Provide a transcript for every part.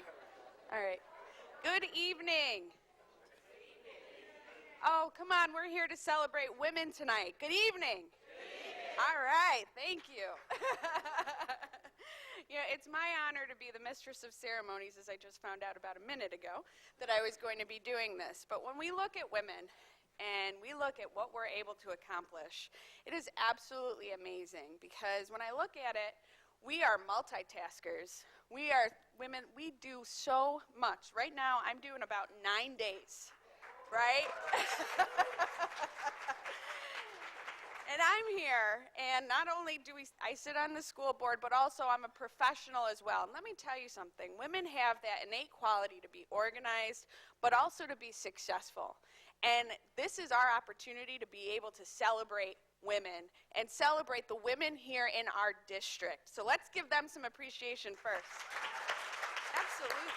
ready? All right. Good evening. Oh, come on, we're here to celebrate women tonight. Good evening. All right, thank you. It's my honor to be the mistress of ceremonies, as I just found out about a minute ago, that I was going to be doing this. But when we look at women and we look at what we're able to accomplish, it is absolutely amazing, because when I look at it, we are multitaskers. We are women, we do so much. Right now, I'm doing about 9 days, right? And I'm here, and not only do I sit on the school board, but also I'm a professional as well. And let me tell you something. Women have that innate quality to be organized, but also to be successful. And this is our opportunity to be able to celebrate women and celebrate the women here in our district. So let's give them some appreciation first. Absolutely.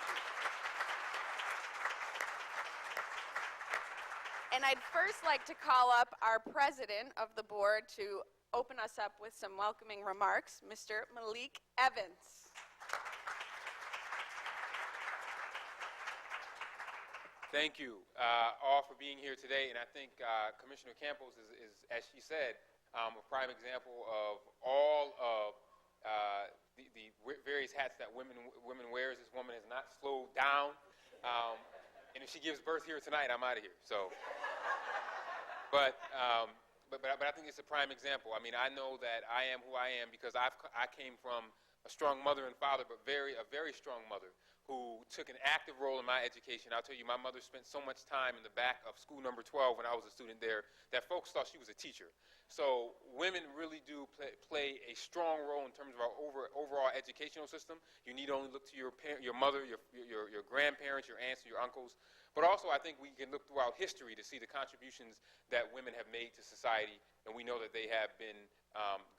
And I'd first like to call up our president of the board to open us up with some welcoming remarks, Mr. Malik Evans. Thank you all for being here today, and I think Commissioner Campos is, as she said, a prime example of all of the various hats that women wears. This woman has not slowed down. And if she gives birth here tonight, I'm out of here. So, but I think it's a prime example. I mean, I know that I am who I am because I came from a strong mother and father, but a very strong mother who took an active role in my education. I'll tell you, my mother spent so much time in the back of school number 12 when I was a student there that folks thought she was a teacher. So women really do play a strong role in terms of our overall educational system. You need only look to your mother, your grandparents, your aunts, your uncles. But also I think we can look throughout history to see the contributions that women have made to society, and we know that they have been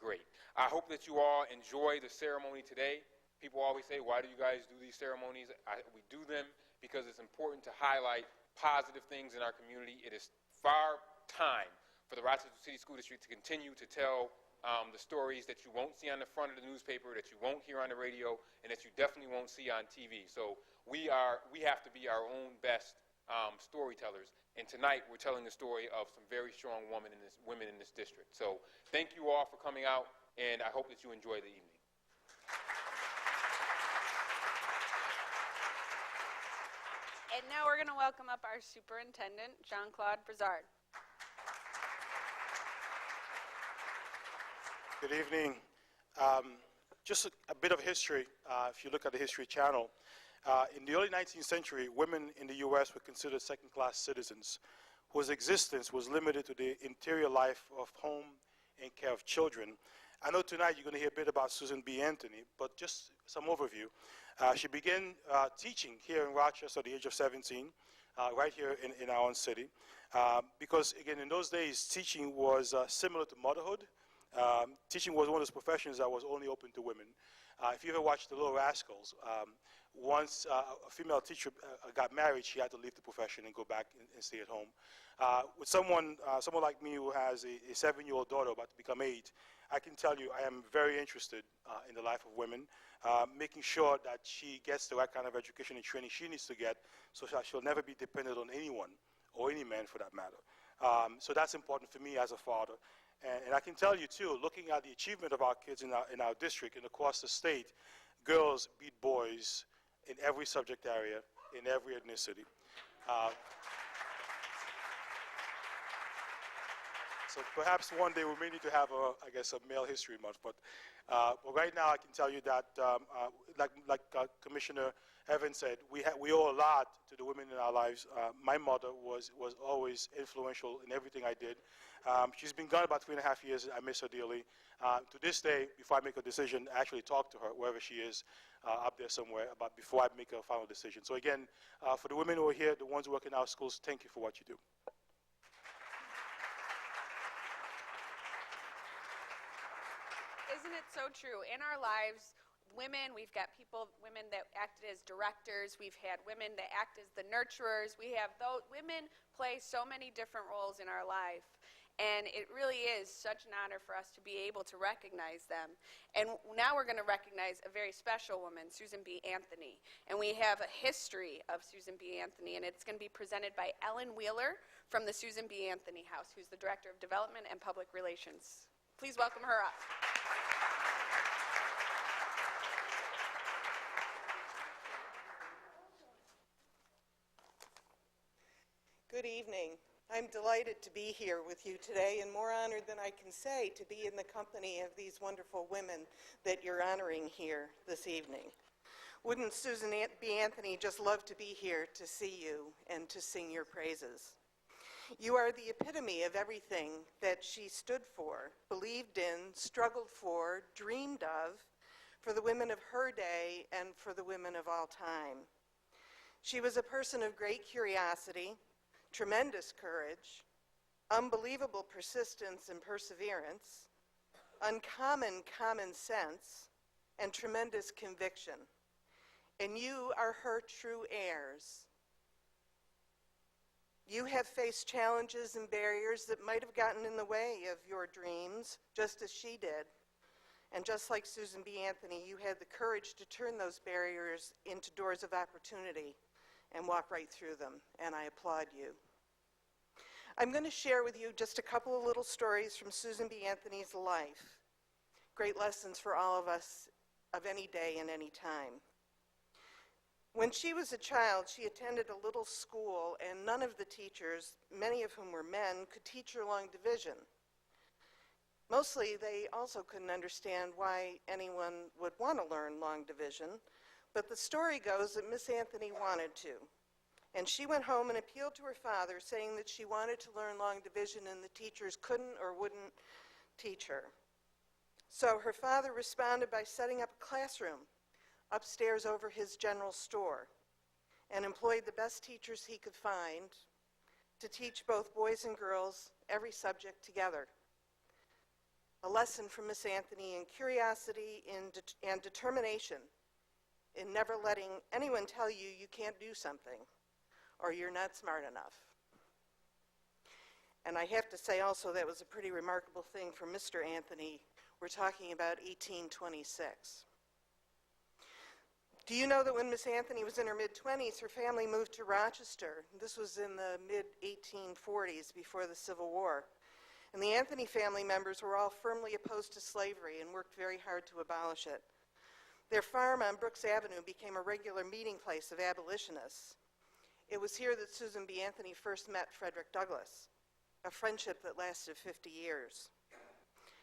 great. I hope that you all enjoy the ceremony today. People always say, why do you guys do these ceremonies? We do them because it's important to highlight positive things in our community. It is far time for the Rochester City School District to continue to tell the stories that you won't see on the front of the newspaper, that you won't hear on the radio, and that you definitely won't see on TV. So we have to be our own best storytellers. And tonight we're telling the story of some very strong women in this district. So thank you all for coming out, and I hope that you enjoy the evening. And now we're going to welcome up our superintendent, Jean-Claude Brizard. Good evening. Just a bit of history, if you look at the History Channel. In the early 19th century, women in the U.S. were considered second-class citizens whose existence was limited to the interior life of home and care of children. I know tonight you're going to hear a bit about Susan B. Anthony, but just some overview. She began teaching here in Rochester at the age of 17, right here in our own city. Because, again, in those days, teaching was similar to motherhood. Teaching was one of those professions that was only open to women. If you ever watched The Little Rascals, once a female teacher got married, she had to leave the profession and go back and stay at home. With someone like me who has a 7-year-old daughter about to become 8, I can tell you I am very interested in the life of women, making sure that she gets the right kind of education and training she needs to get so that she'll never be dependent on anyone, or any man for that matter. So that's important for me as a father. And I can tell you, too, looking at the achievement of our kids in our district and across the state, girls beat boys in every subject area, in every ethnicity. So perhaps one day we may need to have, a male history month. But right now I can tell you that, like Commissioner Evans said, we owe a lot to the women in our lives. My mother was always influential in everything I did. She's been gone about 3.5 years. I miss her dearly. To this day, before I make a decision, I actually talk to her, wherever she is, up there somewhere, before I make a final decision. So again, for the women who are here, the ones who work in our schools, thank you for what you do. Isn't it so true? In our lives, women, we've got women that acted as directors, we've had women that act as the nurturers, women play so many different roles in our life. And it really is such an honor for us to be able to recognize them. And now we're going to recognize a very special woman, Susan B. Anthony. And we have a history of Susan B. Anthony, and it's going to be presented by Ellen Wheeler from the Susan B. Anthony House, who's the Director of Development and Public Relations. Please welcome her up. Good evening. I'm delighted to be here with you today, and more honored than I can say to be in the company of these wonderful women that you're honoring here this evening. Wouldn't Susan B. Anthony just love to be here to see you and to sing your praises? You are the epitome of everything that she stood for, believed in, struggled for, dreamed of, for the women of her day and for the women of all time. She was a person of great curiosity, tremendous courage, unbelievable persistence and perseverance, uncommon common sense, and tremendous conviction. And you are her true heirs. You have faced challenges and barriers that might have gotten in the way of your dreams, just as she did. And just like Susan B. Anthony, you had the courage to turn those barriers into doors of opportunity and walk right through them, and I applaud you. I'm going to share with you just a couple of little stories from Susan B. Anthony's life. Great lessons for all of us of any day and any time. When she was a child, she attended a little school, and none of the teachers, many of whom were men, could teach her long division. Mostly, they also couldn't understand why anyone would want to learn long division, but the story goes that Miss Anthony wanted to. And she went home and appealed to her father, saying that she wanted to learn long division and the teachers couldn't or wouldn't teach her. So her father responded by setting up a classroom upstairs over his general store and employed the best teachers he could find to teach both boys and girls every subject together. A lesson from Miss Anthony in curiosity and determination in never letting anyone tell you you can't do something or you're not smart enough. And I have to say also that was a pretty remarkable thing for Mr. Anthony. We're talking about 1826. Do you know that when Miss Anthony was in her mid-20s, her family moved to Rochester? This was in the mid-1840s, before the Civil War. And the Anthony family members were all firmly opposed to slavery and worked very hard to abolish it. Their farm on Brooks Avenue became a regular meeting place of abolitionists. It was here that Susan B. Anthony first met Frederick Douglass, a friendship that lasted 50 years.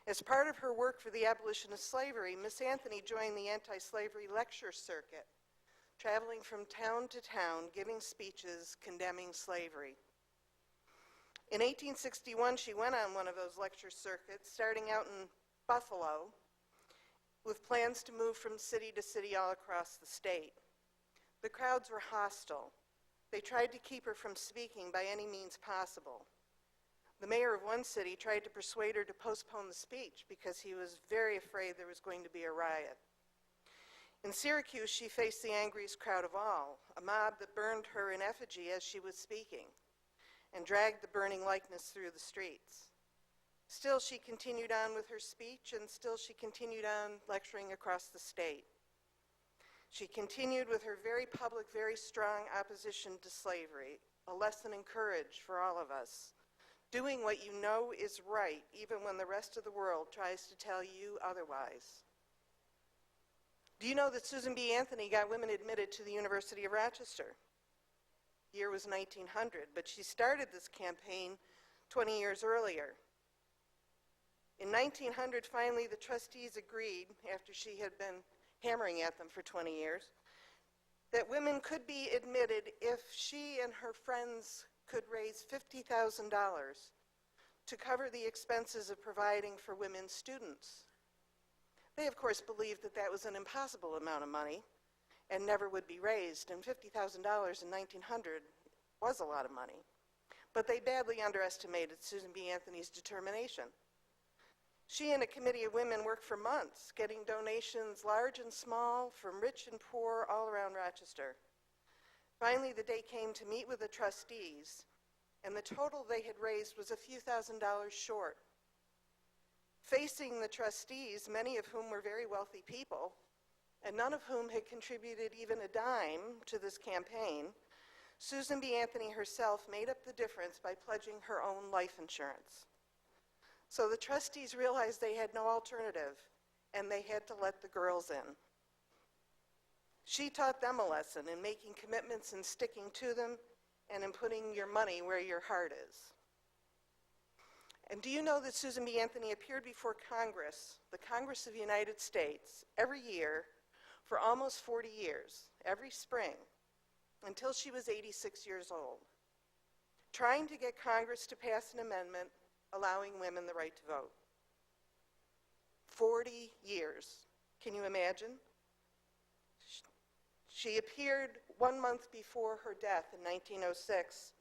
As part of her work for the abolition of slavery, Miss Anthony joined the anti-slavery lecture circuit, traveling from town to town, giving speeches condemning slavery. In 1861, she went on one of those lecture circuits, starting out in Buffalo, with plans to move from city to city all across the state. The crowds were hostile. They tried to keep her from speaking by any means possible. The mayor of one city tried to persuade her to postpone the speech because he was very afraid there was going to be a riot. In Syracuse, she faced the angriest crowd of all, a mob that burned her in effigy as she was speaking and dragged the burning likeness through the streets. Still, she continued on with her speech, and still she continued on lecturing across the state. She continued with her very public, very strong opposition to slavery, a lesson in courage for all of us. Doing what you know is right, even when the rest of the world tries to tell you otherwise. Do you know that Susan B. Anthony got women admitted to the University of Rochester? The year was 1900, but she started this campaign 20 years earlier. In 1900, finally, the trustees agreed, after she had been hammering at them for 20 years, that women could be admitted if she and her friends could raise $50,000 to cover the expenses of providing for women students. They, of course, believed that that was an impossible amount of money and never would be raised, and $50,000 in 1900 was a lot of money. But they badly underestimated Susan B. Anthony's determination. She and a committee of women worked for months, getting donations large and small from rich and poor all around Rochester. Finally, the day came to meet with the trustees, and the total they had raised was a few $1,000s short. Facing the trustees, many of whom were very wealthy people, and none of whom had contributed even a dime to this campaign, Susan B. Anthony herself made up the difference by pledging her own life insurance. So the trustees realized they had no alternative, and they had to let the girls in. She taught them a lesson in making commitments and sticking to them, and in putting your money where your heart is. And do you know that Susan B. Anthony appeared before Congress, the Congress of the United States, every year for almost 40 years, every spring, until she was 86 years old, trying to get Congress to pass an amendment allowing women the right to vote. 40 years. Can you imagine? She appeared 1 month before her death in 1906,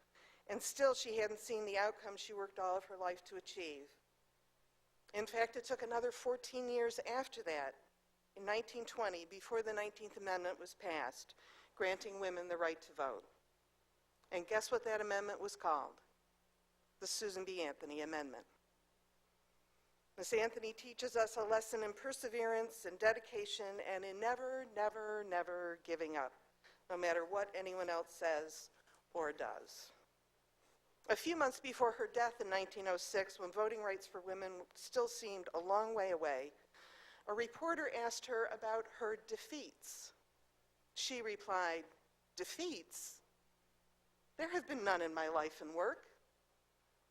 and still she hadn't seen the outcome she worked all of her life to achieve. In fact, it took another 14 years after that, in 1920, before the 19th Amendment was passed, granting women the right to vote. And guess what that amendment was called? The Susan B. Anthony Amendment. Miss Anthony teaches us a lesson in perseverance and dedication and in never, never, never giving up, no matter what anyone else says or does. A few months before her death in 1906, when voting rights for women still seemed a long way away, a reporter asked her about her defeats. She replied, "Defeats? There have been none in my life and work.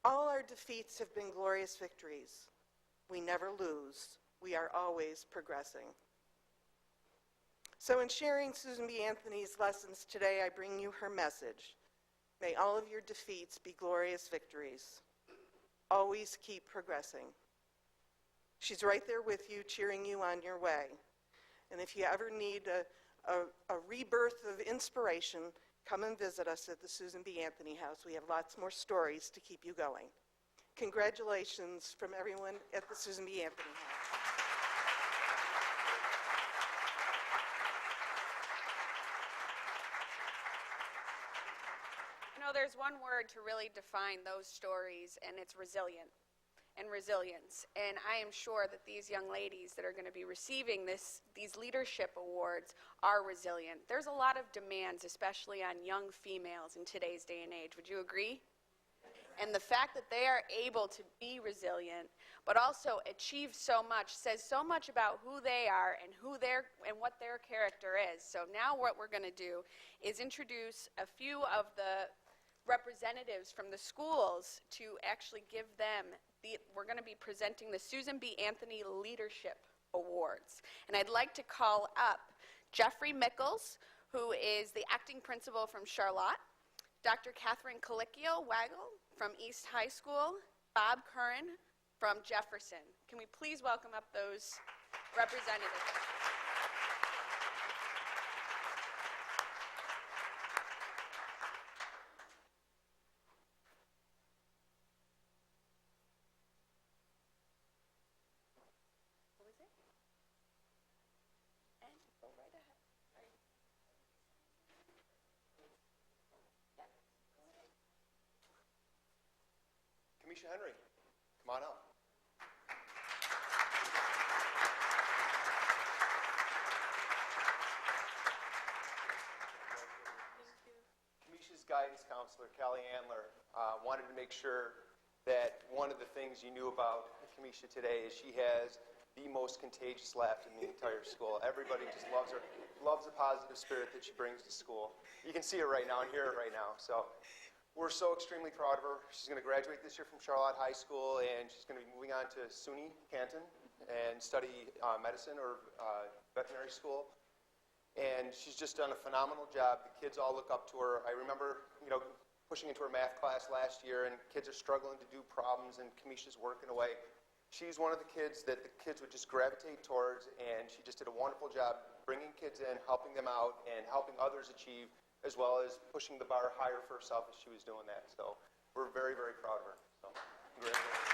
All our defeats have been glorious victories. We never lose. We are always progressing." So in sharing Susan B. Anthony's lessons today, I bring you her message. May all of your defeats be glorious victories. Always keep progressing. She's right there with you, cheering you on your way. And if you ever need a rebirth of inspiration, come and visit us at the Susan B. Anthony House. We have lots more stories to keep you going. Congratulations from everyone at the Susan B. Anthony House. You know, there's one word to really define those stories, and it's resilient and resilience. And I am sure that these young ladies that are going to be receiving these leadership awards are resilient. There's a lot of demands, especially on young females in today's day and age. Would you agree? And the fact that they are able to be resilient, but also achieve so much, says so much about who they are and what their character is. So now what we're going to do is introduce a few of the representatives from the schools to actually give them we're going to be presenting the Susan B. Anthony Leadership Awards. And I'd like to call up Jeffrey Mickles, who is the acting principal from Charlotte, Dr. Catherine Colicchio-Waggle from East High School, Bob Curran from Jefferson. Can we please welcome up those representatives? Kamisha Henry, come on up. Kamisha's guidance counselor, Callie Andler, wanted to make sure that one of the things you knew about Kamisha today is she has the most contagious laugh in the entire school. Everybody just loves her, loves the positive spirit that she brings to school. You can see it right now and hear it right now. So we're so extremely proud of her. She's going to graduate this year from Charlotte High School, and she's going to be moving on to SUNY Canton and study medicine or veterinary school. And she's just done a phenomenal job. The kids all look up to her. I remember, pushing into her math class last year, and kids are struggling to do problems, and Kamisha's working away. She's one of the kids that the kids would just gravitate towards, and she just did a wonderful job bringing kids in, helping them out, and helping others achieve, as well as pushing the bar higher for herself as she was doing that. So we're very, very proud of her. So congratulations.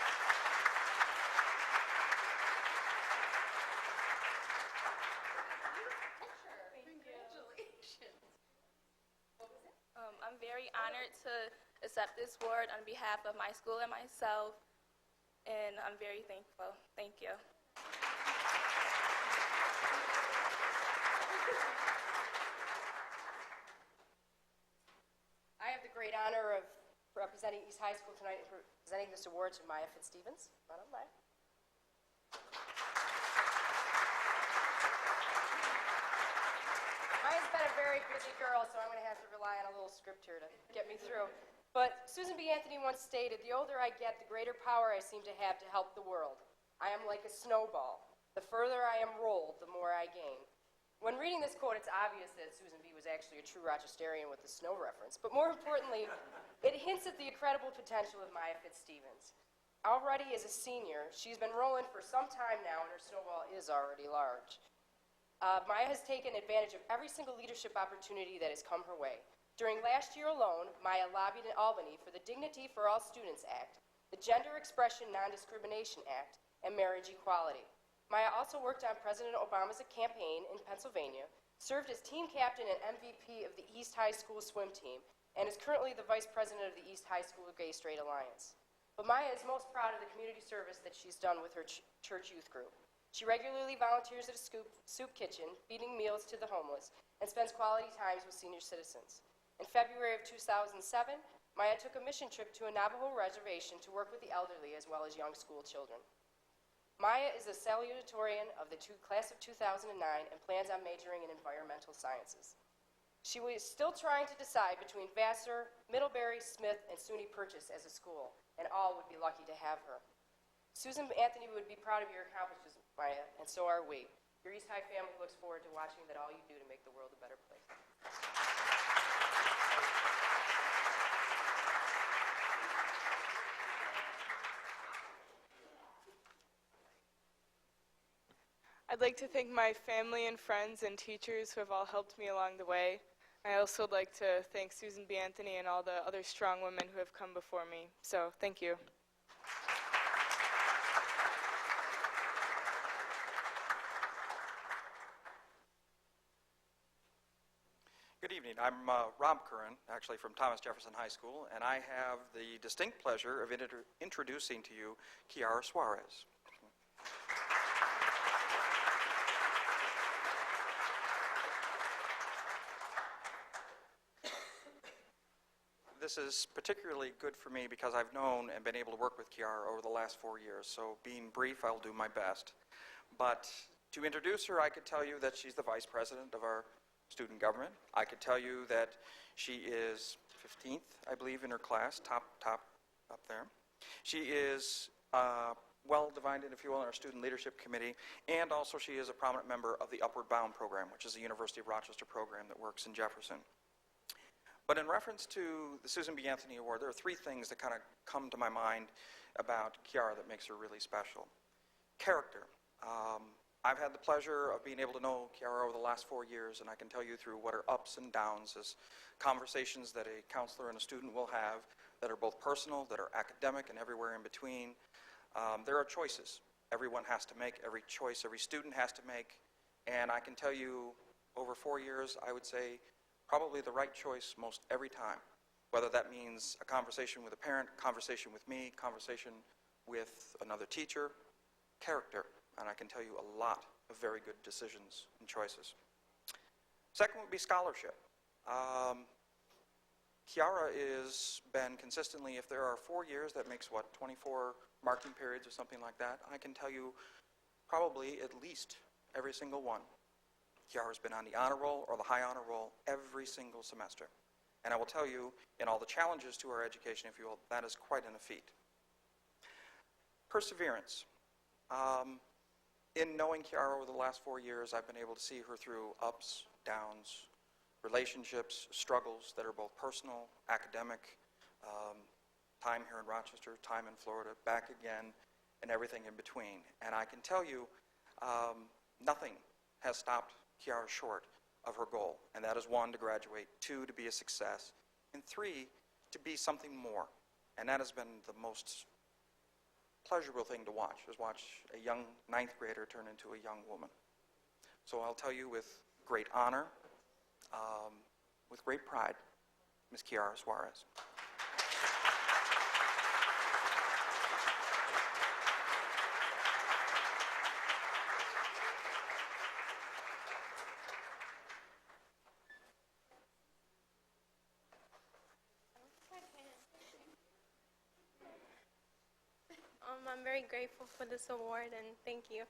I'm very honored to accept this award on behalf of my school and myself, and I'm very thankful. Thank you. I have the great honor of representing East High School tonight and presenting this award to Maya Fitzstevens. Come on up, Maya. Maya's been a very busy girl, so I'm going to have to rely on a little script here to get me through. But Susan B. Anthony once stated, "The older I get, the greater power I seem to have to help the world. I am like a snowball. The further I am rolled, the more I gain." When reading this quote, it's obvious that Susan B. was actually a true Rochesterian with the snow reference. But more importantly, it hints at the incredible potential of Maya Fitzstevens. Already as a senior, she's been rolling for some time now, and her snowball is already large. Maya has taken advantage of every single leadership opportunity that has come her way. During last year alone, Maya lobbied in Albany for the Dignity for All Students Act, the Gender Expression Non-Discrimination Act, and marriage equality. Maya also worked on President Obama's campaign in Pennsylvania, served as team captain and MVP of the East High School swim team, and is currently the vice president of the East High School Gay Straight Alliance. But Maya is most proud of the community service that she's done with her church youth group. She regularly volunteers at a soup kitchen, feeding meals to the homeless, and spends quality times with senior citizens. In February of 2007, Maya took a mission trip to a Navajo reservation to work with the elderly as well as young school children. Maya is a salutatorian of the class of 2009 and plans on majoring in environmental sciences. She was still trying to decide between Vassar, Middlebury, Smith, and SUNY Purchase as a school, and all would be lucky to have her. Susan Anthony would be proud of your accomplishments, Maya, and so are we. Your East High family looks forward to watching that all you do to make the world a better place. I'd like to thank my family and friends and teachers who have all helped me along the way. I also would like to thank Susan B. Anthony and all the other strong women who have come before me. So, thank you. Good evening. I'm Rob Curran, actually from Thomas Jefferson High School, and I have the distinct pleasure of introducing to you Kiara Suarez. This is particularly good for me because I've known and been able to work with Kiara over the last 4 years, so being brief, I'll do my best. But to introduce her, I could tell you that she's the vice president of our student government. I could tell you that she is 15th, I believe, in her class, top up there. She is well divided, if you will, in our student leadership committee, and also she is a prominent member of the Upward Bound program, which is the University of Rochester program that works in Jefferson. But in reference to the Susan B. Anthony Award, there are 3 things that kind of come to my mind about Kiara that makes her really special. Character. I've had the pleasure of being able to know Kiara over the last 4 years, and I can tell you through what are ups and downs as conversations that a counselor and a student will have that are both personal, that are academic, and everywhere in between. There are choices everyone has to make, every choice every student has to make, and I can tell you over 4 years, I would say probably the right choice most every time, whether that means a conversation with a parent, conversation with me, conversation with another teacher. Character. And I can tell you a lot of very good decisions and choices. Second would be scholarship. Kiara has been consistently, if there are 4 years, that makes what, 24 marking periods or something like that. I can tell you probably at least every single one. Kiara's been on the honor roll or the high honor roll every single semester. And I will tell you, in all the challenges to our education, if you will, that is quite a feat. Perseverance. In knowing Kiara over the last 4 years, I've been able to see her through ups, downs, relationships, struggles that are both personal, academic, time here in Rochester, time in Florida, back again, and everything in between. And I can tell you, nothing has stopped Kiara short of her goal, and that is 1, to graduate, 2, to be a success, and 3, to be something more. And that has been the most pleasurable thing to watch a young 9th grader turn into a young woman. So I'll tell you with great honor, with great pride, Ms. Kiara Suarez. very grateful for this award, and thank you.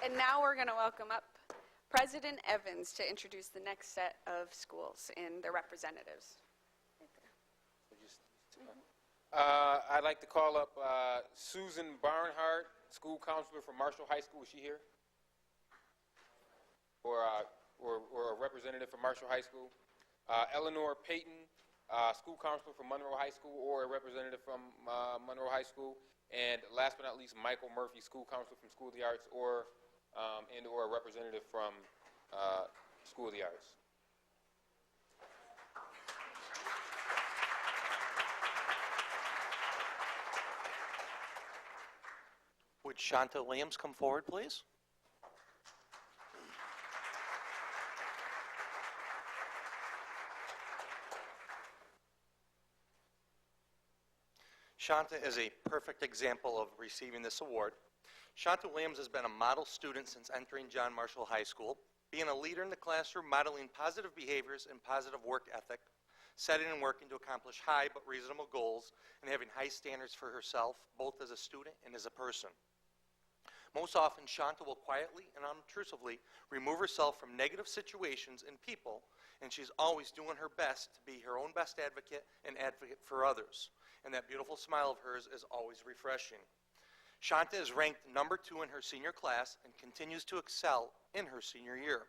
And now we're going to welcome up President Evans to introduce the next set of schools and their representatives. I'd like to call up Susan Barnhart, school counselor for Marshall High School. Is she here? Or a representative from Marshall High School. Eleanor Payton, school counselor from Monroe High School, or a representative from Monroe High School. And last but not least, Michael Murphy, school counselor from School of the Arts, or a representative from School of the Arts. Would Shanta Williams come forward, please? Shanta is a perfect example of receiving this award. Shanta Williams has been a model student since entering John Marshall High School, being a leader in the classroom, modeling positive behaviors and positive work ethic, setting and working to accomplish high but reasonable goals, and having high standards for herself, both as a student and as a person. Most often, Shanta will quietly and unobtrusively remove herself from negative situations and people, and she's always doing her best to be her own best advocate and advocate for others. And that beautiful smile of hers is always refreshing. Shanta is ranked number 2 in her senior class and continues to excel in her senior year.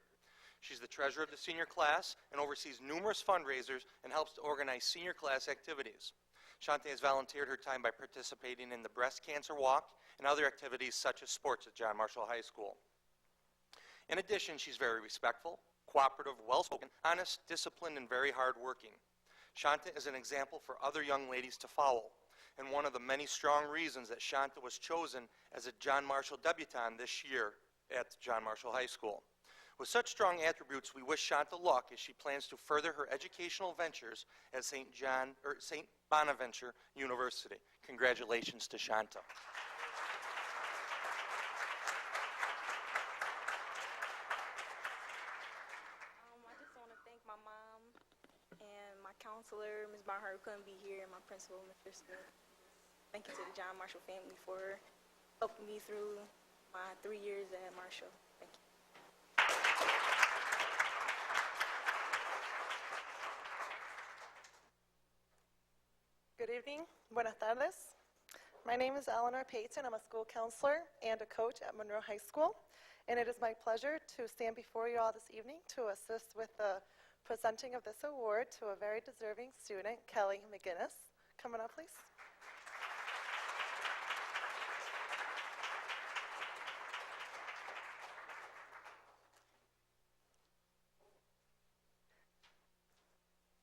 She's the treasurer of the senior class and oversees numerous fundraisers and helps to organize senior class activities. Shanta has volunteered her time by participating in the breast cancer walk and other activities such as sports at John Marshall High School. In addition, she's very respectful, cooperative, well-spoken, honest, disciplined, and very hardworking. Shanta is an example for other young ladies to follow, and one of the many strong reasons that Shanta was chosen as a John Marshall debutante this year at John Marshall High School. With such strong attributes, we wish Shanta luck as she plans to further her educational ventures at St. Bonaventure University. Congratulations to Shanta. I just want to thank my mom and my counselor, Ms. Barnhart, who couldn't be here, and my principal, Mr. Smith. Thank you to the John Marshall family for helping me through my 3 years at Marshall. Thank you. Good evening. Buenas tardes. My name is Eleanor Payton. I'm a school counselor and a coach at Monroe High School. And it is my pleasure to stand before you all this evening to assist with the presenting of this award to a very deserving student, Kelly McGinnis. Coming up, please.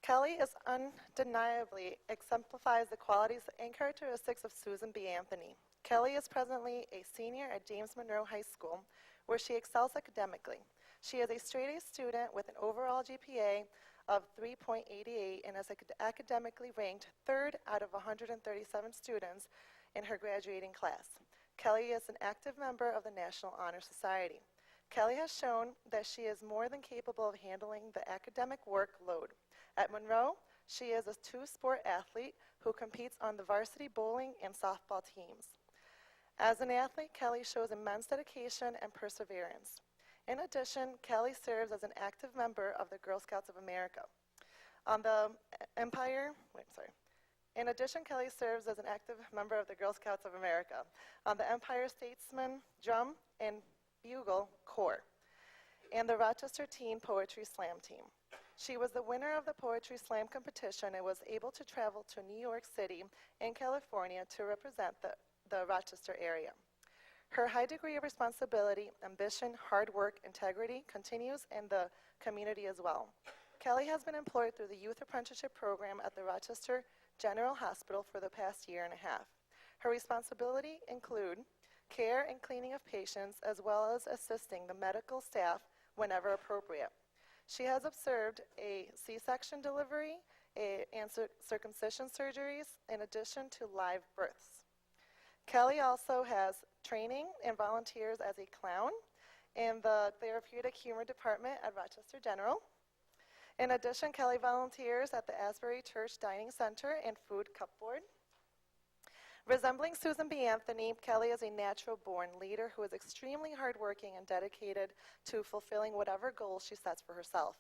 Kelly is undeniably exemplifies the qualities and characteristics of Susan B. Anthony. Kelly is presently a senior at James Monroe High School, where she excels academically. She is a straight-A student with an overall GPA of 3.88 and is academically ranked 3rd out of 137 students in her graduating class. Kelly is an active member of the National Honor Society. Kelly has shown that she is more than capable of handling the academic workload. At Monroe, she is a 2-sport athlete who competes on the varsity bowling and softball teams. As an athlete, Kelly shows immense dedication and perseverance. In addition, Kelly serves as an active member of the Girl Scouts of America. In addition, Kelly serves as an active member of the Girl Scouts of America on the Empire Statesman Drum and Bugle Corps and the Rochester Teen Poetry Slam team. She was the winner of the Poetry Slam competition and was able to travel to New York City and California to represent the Rochester area. Her high degree of responsibility, ambition, hard work, integrity continues in the community as well. Kelly has been employed through the Youth Apprenticeship Program at the Rochester General Hospital for the past 1.5 years. Her responsibilities include care and cleaning of patients, as well as assisting the medical staff whenever appropriate. She has observed a C-section delivery and circumcision surgeries in addition to live births. Kelly also has training and volunteers as a clown in the therapeutic humor department at Rochester General. In addition, Kelly volunteers at the Asbury Church Dining Center and Food Cupboard. Resembling Susan B. Anthony, Kelly is a natural-born leader who is extremely hardworking and dedicated to fulfilling whatever goals she sets for herself.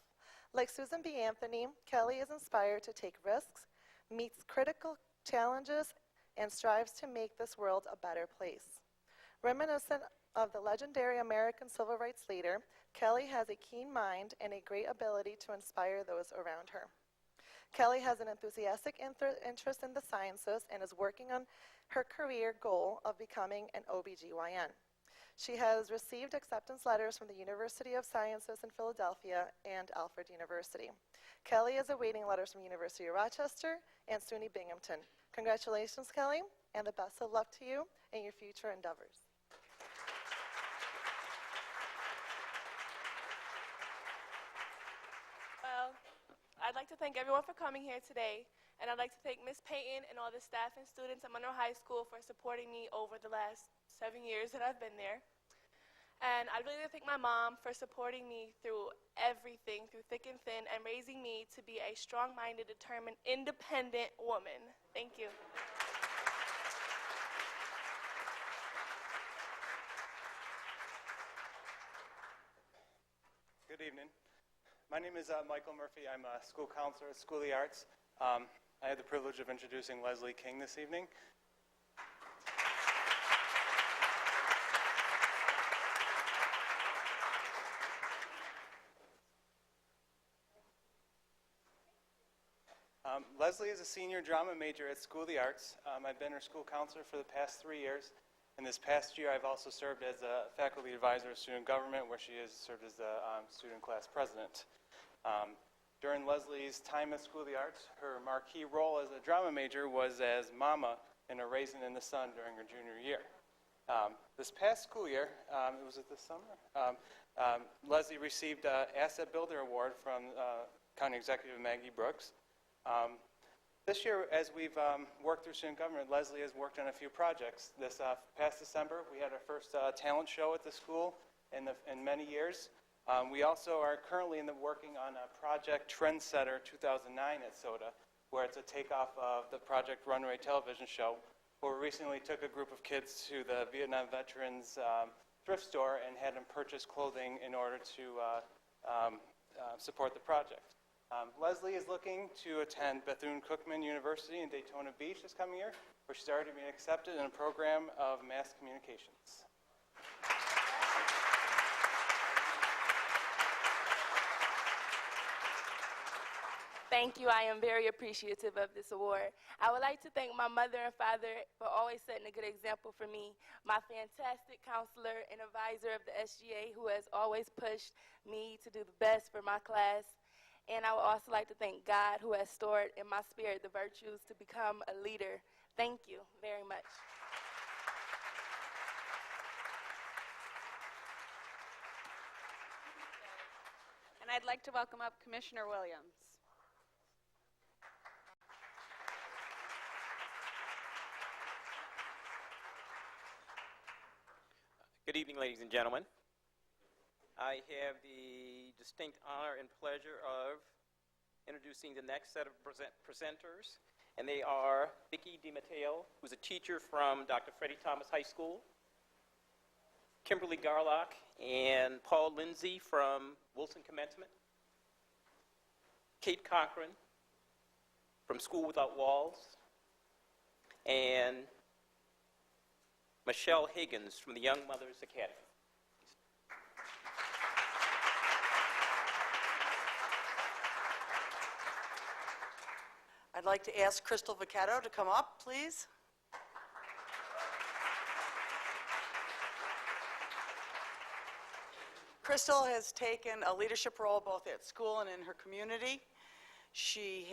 Like Susan B. Anthony, Kelly is inspired to take risks, meets critical challenges, and strives to make this world a better place. Reminiscent of the legendary American civil rights leader, Kelly has a keen mind and a great ability to inspire those around her. Kelly has an enthusiastic interest in the sciences and is working on her career goal of becoming an OBGYN. She has received acceptance letters from the University of Sciences in Philadelphia and Alfred University. Kelly is awaiting letters from University of Rochester and SUNY Binghamton. Congratulations, Kelly, and the best of luck to you in your future endeavors. Well, I'd like to thank everyone for coming here today, and I'd like to thank Ms. Payton and all the staff and students at Monroe High School for supporting me over the last 7 years that I've been there. And I'd really like to thank my mom for supporting me through everything, through thick and thin, and raising me to be a strong-minded, determined, independent woman. Thank you. Good evening. My name is Michael Murphy. I'm a school counselor at School of the Arts. I had the privilege of introducing Leslie King this evening. Leslie is a senior drama major at School of the Arts. I've been her school counselor for the past 3 years. And this past year, I've also served as a faculty advisor of student government, where she has served as the student class president. During Leslie's time at School of the Arts, her marquee role as a drama major was as Mama in A Raisin in the Sun during her junior year. This past school year, was it this summer? Leslie received an Asset Builder Award from County Executive Maggie Brooks. This year, as we've worked through student government, Leslie has worked on a few projects. This past December, we had our first talent show at the school in many years. We also are currently working on a Project Trendsetter 2009 at SOTA, where it's a takeoff of the Project Runway television show, where we recently took a group of kids to the Vietnam veterans thrift store and had them purchase clothing in order to support the project. Leslie is looking to attend Bethune-Cookman University in Daytona Beach this coming year, where she's already been accepted in a program of mass communications. Thank you. I am very appreciative of this award. I would like to thank my mother and father for always setting a good example for me, my fantastic counselor and advisor of the SGA, who has always pushed me to do the best for my class. And I would also like to thank God, who has stored in my spirit the virtues to become a leader. Thank you very much. And I'd like to welcome up Commissioner Williams. Good evening, ladies and gentlemen. I have the distinct honor and pleasure of introducing the next set of presenters, and they are Vicki DiMatteo, who's a teacher from Dr. Freddie Thomas High School, Kimberly Garlock and Paul Lindsay from Wilson Commencement, Kate Cochran from School Without Walls, and Michelle Higgins from the Young Mothers Academy. I'd like to ask Crystal Vacchetto to come up, please. Crystal has taken a leadership role both at school and in her community. She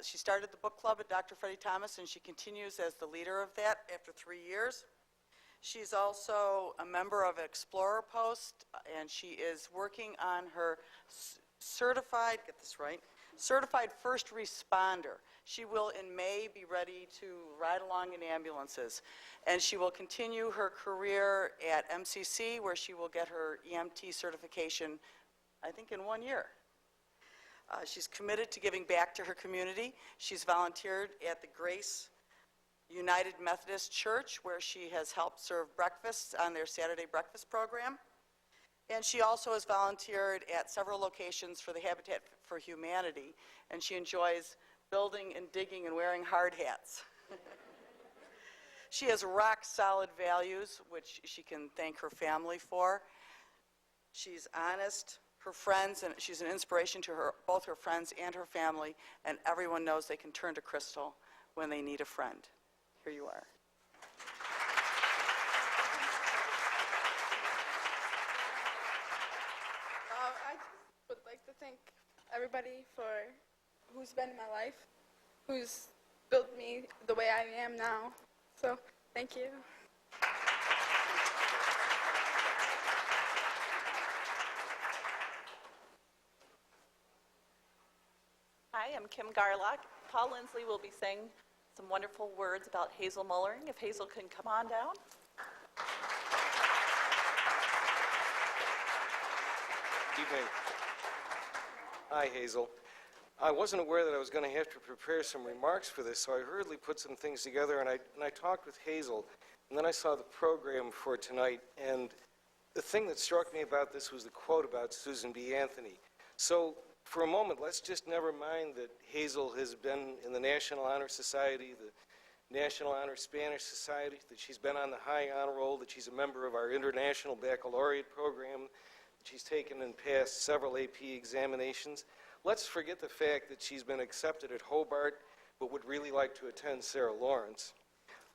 started the book club at Dr. Freddie Thomas, and she continues as the leader of that after 3 years. She's also a member of Explorer Post, and she is working on her certified first responder. She will in May be ready to ride along in ambulances. And she will continue her career at MCC, where she will get her EMT certification, I think, in 1 year. She's committed to giving back to her community. She's volunteered at the Grace United Methodist Church, where she has helped serve breakfasts on their Saturday breakfast program. And she also has volunteered at several locations for the Habitat for Humanity, and she enjoys building and digging and wearing hard hats. She has rock-solid values, which she can thank her family for. She's honest, her friends, and she's an inspiration to both her friends and her family, and everyone knows they can turn to Crystal when they need a friend. Here you are. I just would like to thank everybody for who's been in my life, who's built me the way I am now. So, thank you. Hi, I'm Kim Garlock. Paul Lindsley will be saying some wonderful words about Hazel Mullering. If Hazel can come on down. Evening. Hi, Hazel. I wasn't aware that I was going to have to prepare some remarks for this, so I hurriedly put some things together, and I talked with Hazel, and then I saw the program for tonight, and the thing that struck me about this was the quote about Susan B. Anthony. So for a moment, let's just never mind that Hazel has been in the National Honor Society, the National Honor Spanish Society, that she's been on the High Honor Roll, that she's a member of our International Baccalaureate program, that she's taken and passed several AP examinations. Let's forget the fact that she's been accepted at Hobart, but would really like to attend Sarah Lawrence.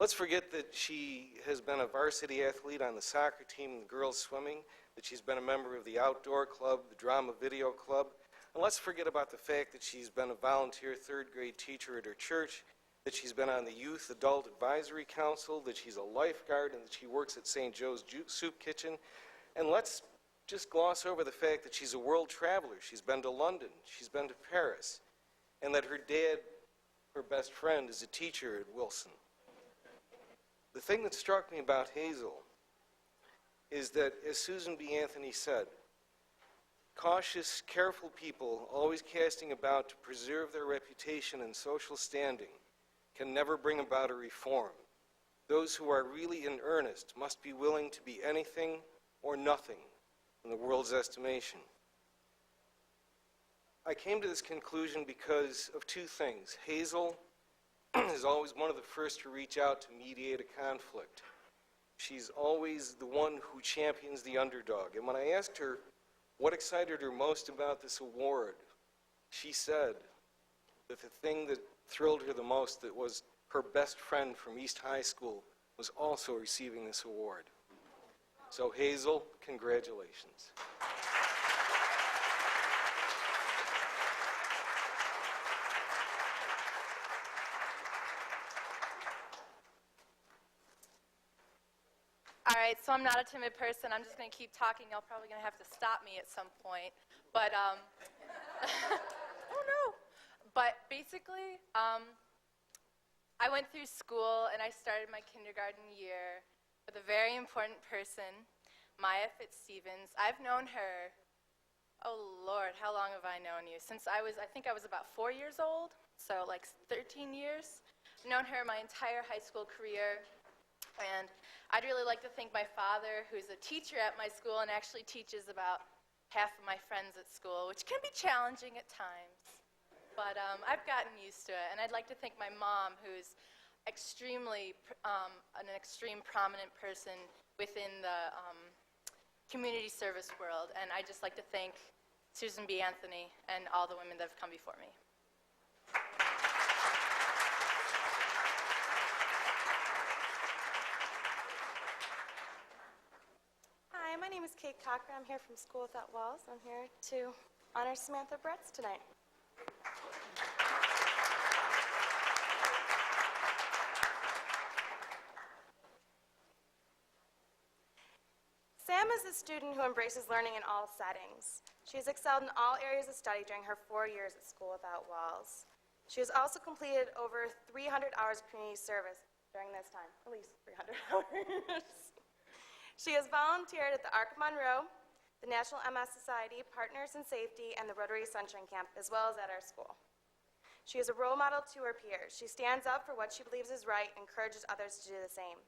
Let's forget that she has been a varsity athlete on the soccer team and the girls swimming, that she's been a member of the outdoor club, the drama video club. And let's forget about the fact that she's been a volunteer third grade teacher at her church, that she's been on the Youth Adult Advisory Council, that she's a lifeguard, and that she works at St. Joe's Soup Kitchen. And let's just gloss over the fact that she's a world traveler. She's been to London, she's been to Paris, and that her dad, her best friend, is a teacher at Wilson. The thing that struck me about Hazel is that, as Susan B. Anthony said, cautious, careful people, always casting about to preserve their reputation and social standing, can never bring about a reform. Those who are really in earnest must be willing to be anything or nothing in the world's estimation. I came to this conclusion because of two things. Hazel is always one of the first to reach out to mediate a conflict. She's always the one who champions the underdog. And when I asked her what excited her most about this award, she said that the thing that thrilled her the most that was her best friend from East High School was also receiving this award. So Hazel, congratulations. All right, so I'm not a timid person. I'm just going to keep talking. Y'all probably going to have to stop me at some point. But, oh no. But basically, I went through school and I started my kindergarten year with a very important person, Maya Fitzstevens. I've known her, oh Lord, how long have I known you? Since I think I was about 4 years old, so like 13 years. I've known her my entire high school career. And I'd really like to thank my father, who's a teacher at my school and actually teaches about half of my friends at school, which can be challenging at times. But I've gotten used to it. And I'd like to thank my mom, who's an extreme prominent person within the community service world. And I'd just like to thank Susan B. Anthony and all the women that have come before me. Hi, my name is Kate Cocker. I'm here from School Without Walls. I'm here to honor Samantha Bretz tonight. Sam is a student who embraces learning in all settings. She has excelled in all areas of study during her 4 years at School Without Walls. She has also completed over 300 hours of community service during this time, at least 300 hours. She has volunteered at the Arc Monroe, the National MS Society, Partners in Safety, and the Rotary Sunshine Camp, as well as at our school. She is a role model to her peers. She stands up for what she believes is right and encourages others to do the same.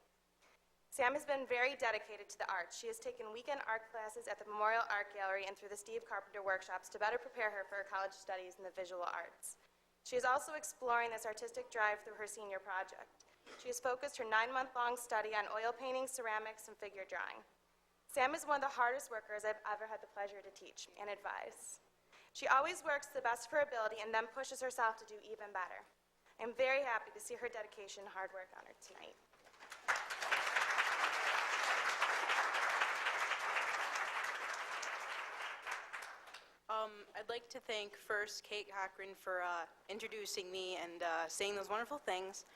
Sam has been very dedicated to the arts. She has taken weekend art classes at the Memorial Art Gallery and through the Steve Carpenter workshops to better prepare her for her college studies in the visual arts. She is also exploring this artistic drive through her senior project. She has focused her 9-month-long study on oil painting, ceramics, and figure drawing. Sam is one of the hardest workers I've ever had the pleasure to teach and advise. She always works to the best of her ability and then pushes herself to do even better. I'm very happy to see her dedication and hard work honored tonight. I'd like to thank first Kate Cochran for introducing me and saying those wonderful things.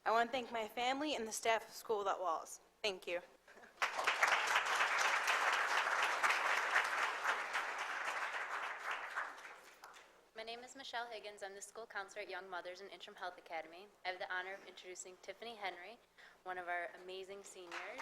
I want to thank my family and the staff of School Without Walls. Thank you. My name is Michelle Higgins. I'm the school counselor at Young Mothers and Interim Health Academy. I have the honor of introducing Tiffany Henry, one of our amazing seniors.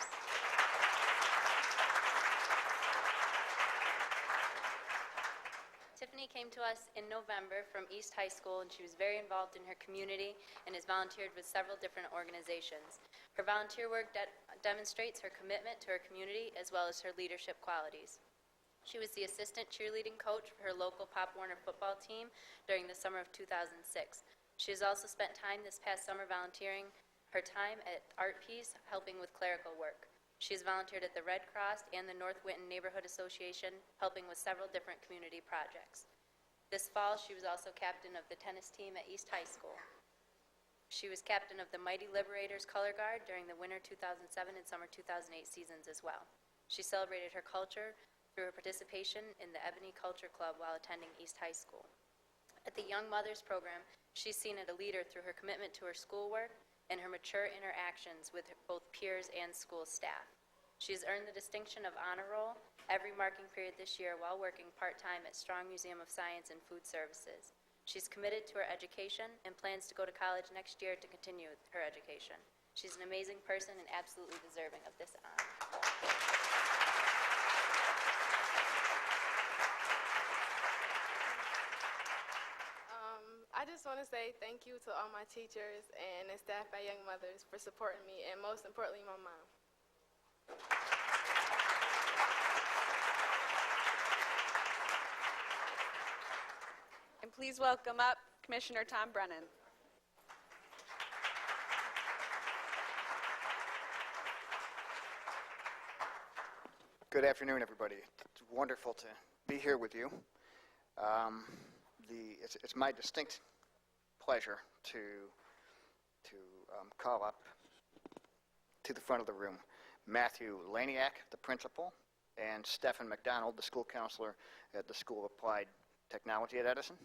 Tiffany came to us in November from East High School, and she was very involved in her community and has volunteered with several different organizations. Her volunteer work demonstrates her commitment to her community as well as her leadership qualities. She was the assistant cheerleading coach for her local Pop Warner football team during the summer of 2006. She has also spent time this past summer volunteering her time at Art Piece, helping with clerical work. She has volunteered at the Red Cross and the North Winton Neighborhood Association, helping with several different community projects. This fall, she was also captain of the tennis team at East High School. She was captain of the Mighty Liberators Color Guard during the winter 2007 and summer 2008 seasons as well. She celebrated her culture through her participation in the Ebony Culture Club while attending East High School. At the Young Mothers program, she's seen as a leader through her commitment to her schoolwork and her mature interactions with both peers and school staff. She has earned the distinction of honor roll every marking period this year while working part-time at Strong Museum of Science and Food Services. She's committed to her education and plans to go to college next year to continue her education. She's an amazing person and absolutely deserving of this honor. I just want to say thank you to all my teachers and the staff at Young Mothers for supporting me, and most importantly, my mom. And please welcome up Commissioner Tom Brennan. Good afternoon, everybody. It's wonderful to be here with you. It's my distinct pleasure to call up to the front of the room Matthew Laniak, the principal, and Stephen McDonald, the school counselor at the School of Applied Technology at Edison,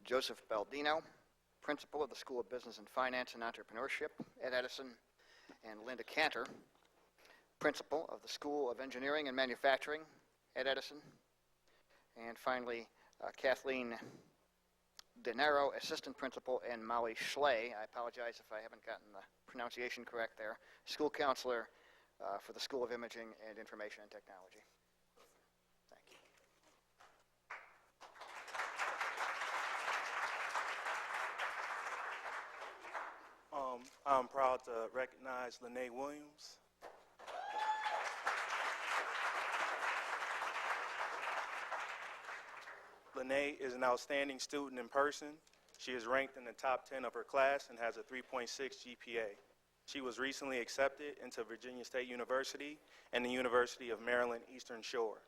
Joseph Baldino, principal of the School of Business and Finance and Entrepreneurship at Edison, and Linda Cantor, principal of the School of Engineering and Manufacturing at Edison, and finally Kathleen DeNaro, assistant principal, and Molly Schley, I apologize if I haven't gotten the pronunciation correct there, school counselor for the School of Imaging and Information and Technology. Thank you. I'm proud to recognize Lene Williams. Lene is an outstanding student in person. She is ranked in the top 10 of her class and has a 3.6 GPA. She was recently accepted into Virginia State University and the University of Maryland Eastern Shore.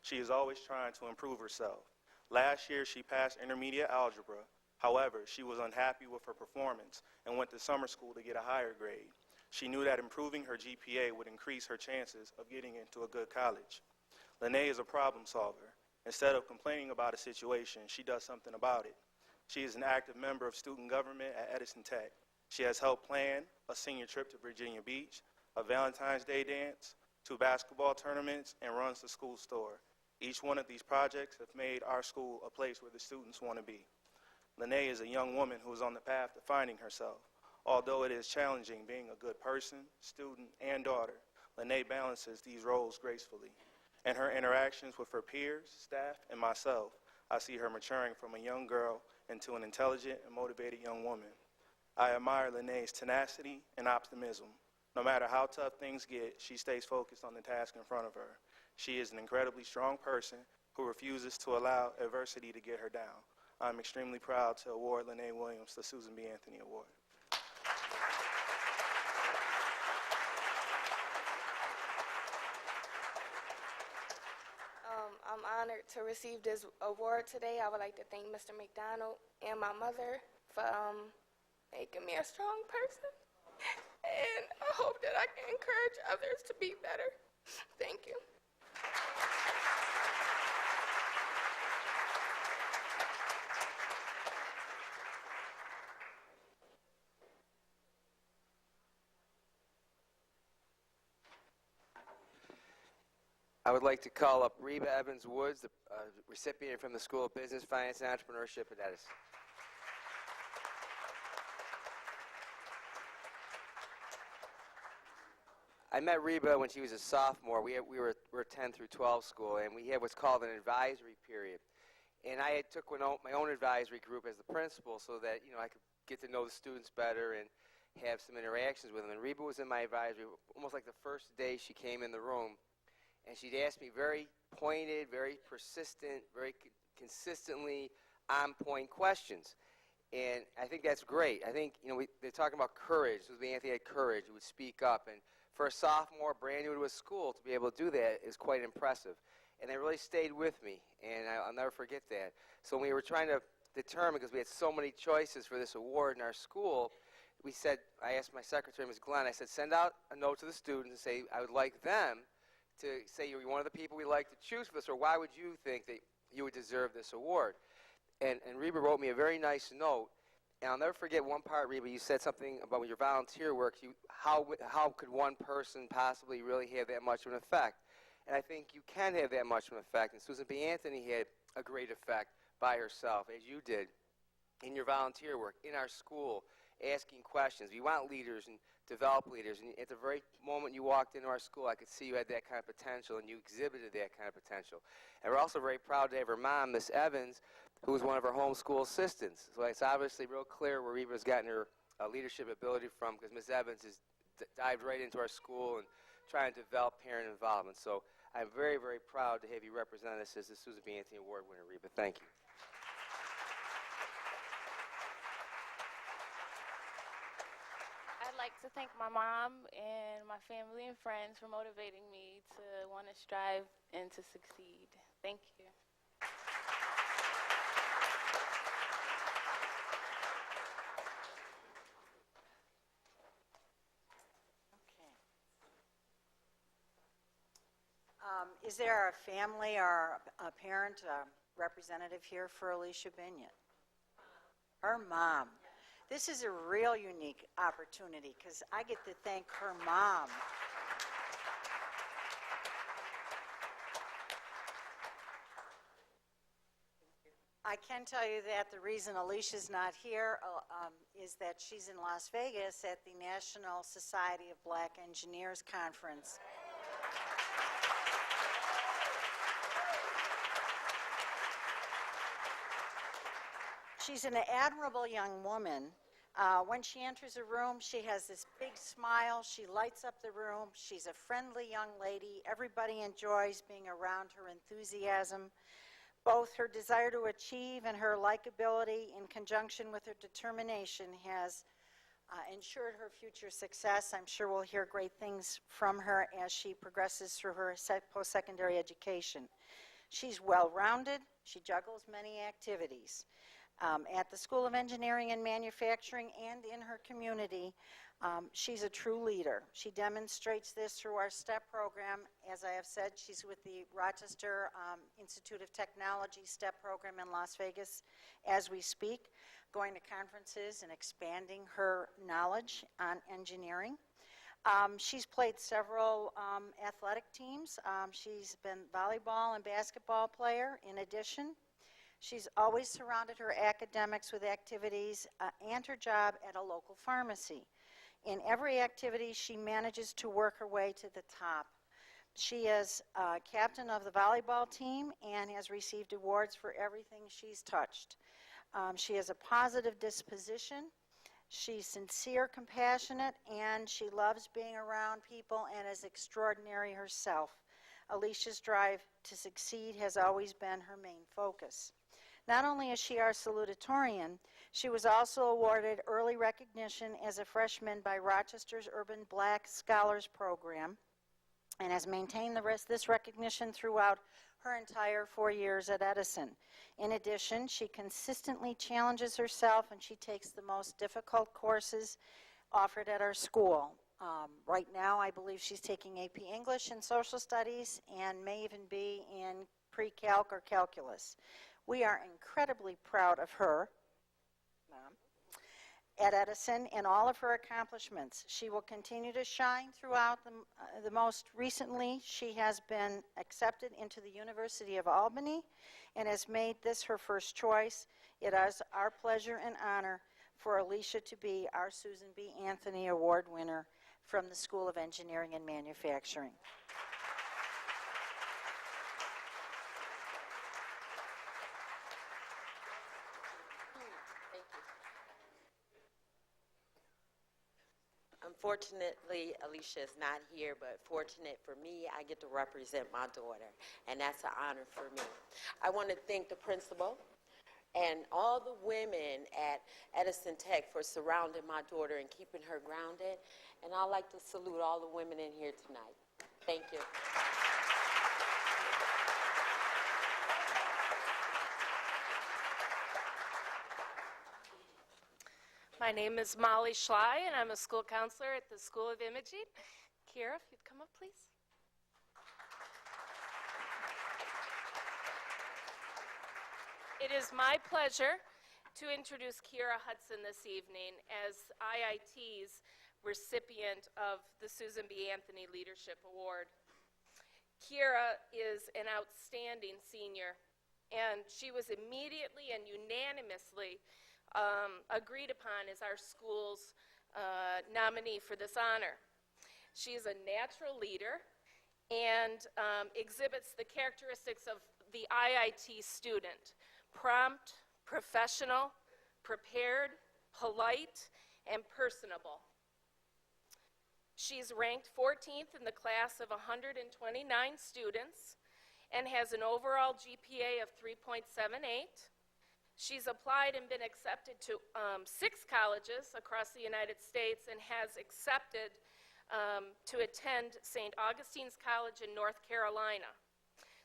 She is always trying to improve herself. Last year, she passed intermediate algebra. However, she was unhappy with her performance and went to summer school to get a higher grade. She knew that improving her GPA would increase her chances of getting into a good college. Lene is a problem solver. Instead of complaining about a situation, she does something about it. She is an active member of student government at Edison Tech. She has helped plan a senior trip to Virginia Beach, a Valentine's Day dance, 2 basketball tournaments, and runs the school store. Each one of these projects have made our school a place where the students want to be. Lene is a young woman who is on the path to finding herself. Although it is challenging being a good person, student, and daughter, Lene balances these roles gracefully. In her interactions with her peers, staff, and myself, I see her maturing from a young girl into an intelligent and motivated young woman. I admire Lene's tenacity and optimism. No matter how tough things get, she stays focused on the task in front of her. She is an incredibly strong person who refuses to allow adversity to get her down. I'm extremely proud to award Lene Williams the Susan B. Anthony Award. I'm honored to receive this award today. I would like to thank Mr. McDonald and my mother for making me a strong person. And I hope that I can encourage others to be better. Thank you. I would like to call up Reba Evans Woods, the recipient from the School of Business, Finance, and Entrepreneurship at Edison. I met Reba when she was a sophomore. We were 10 through 12 school, and we had what's called an advisory period. And I took my own advisory group as the principal so that I could get to know the students better and have some interactions with them. And Reba was in my advisory almost like the first day she came in the room. And she'd ask me very pointed, very persistent, very consistently on-point questions. And I think that's great. I think, they're talking about courage. Susan B. Anthony had courage. He would speak up. And for a sophomore, brand new to a school, to be able to do that is quite impressive. And they really stayed with me, and I'll never forget that. So when we were trying to determine, because we had so many choices for this award in our school, I asked my secretary, Ms. Glenn, I said, send out a note to the students and say, I would like them to say you're one of the people we'd like to choose for this, or why would you think that you would deserve this award? And Reba wrote me a very nice note, and I'll never forget one part, Reba, you said something about your volunteer work, how could one person possibly really have that much of an effect? And I think you can have that much of an effect, and Susan B. Anthony had a great effect by herself, as you did, in your volunteer work, in our school, asking questions. We want leaders and develop leaders, and at the very moment you walked into our school, I could see you had that kind of potential, and you exhibited that kind of potential. And we're also very proud to have her mom, Miss Evans, who was one of our homeschool assistants. So it's obviously real clear where Reba's gotten her leadership ability from, because Miss Evans has dived right into our school and trying to develop parent involvement. So I'm very, very proud to have you represent us as the Susan B. Anthony Award winner, Reba. Thank you. I'd like to thank my mom and my family and friends for motivating me to want to strive and to succeed. Thank you. Is there a family or a parent, representative here for Alicia Binyat? Her mom. This is a real unique opportunity because I get to thank her mom. I can tell you that the reason Alicia's not here is that she's in Las Vegas at the National Society of Black Engineers Conference. She's an admirable young woman. When she enters a room, she has this big smile. She lights up the room. She's a friendly young lady. Everybody enjoys being around her enthusiasm. Both her desire to achieve and her likability in conjunction with her determination has ensured her future success. I'm sure we'll hear great things from her as she progresses through her post-secondary education. She's well-rounded. She juggles many activities. At the School of Engineering and Manufacturing and in her community, she's a true leader. She demonstrates this through our STEP program. As I have said, she's with the Rochester Institute of Technology STEP program in Las Vegas as we speak, going to conferences and expanding her knowledge on engineering. She's played several athletic teams. She's been volleyball and basketball player in addition. She's always surrounded her academics with activities and her job at a local pharmacy. In every activity, she manages to work her way to the top. She is captain of the volleyball team and has received awards for everything she's touched. She has a positive disposition. She's sincere, compassionate, and she loves being around people and is extraordinary herself. Alicia's drive to succeed has always been her main focus. Not only is she our salutatorian, she was also awarded early recognition as a freshman by Rochester's Urban Black Scholars Program and has maintained this recognition throughout her entire 4 years at Edison. In addition, she consistently challenges herself and she takes the most difficult courses offered at our school. Right now, I believe she's taking AP English and Social Studies and may even be in pre-calc or calculus. We are incredibly proud of her at Edison and all of her accomplishments. She will continue to shine throughout the most recently. She has been accepted into the University of Albany and has made this her first choice. It is our pleasure and honor for Alicia to be our Susan B. Anthony Award winner from the School of Engineering and Manufacturing. Unfortunately, Alicia is not here, but fortunate for me, I get to represent my daughter, and that's an honor for me. I want to thank the principal and all the women at Edison Tech for surrounding my daughter and keeping her grounded, and I'd like to salute all the women in here tonight. Thank you. My name is Molly Schley, and I'm a school counselor at the School of Imaging. Kira, if you'd come up, please. It is my pleasure to introduce Kira Hudson this evening as IIT's recipient of the Susan B. Anthony Leadership Award. Kira is an outstanding senior, and she was immediately and unanimously agreed upon as our school's nominee for this honor. She is a natural leader and exhibits the characteristics of the IIT student: prompt, professional, prepared, polite, and personable. She's ranked 14th in the class of 129 students and has an overall GPA of 3.78. She's applied and been accepted to 6 colleges across the United States and has accepted to attend St. Augustine's College in North Carolina,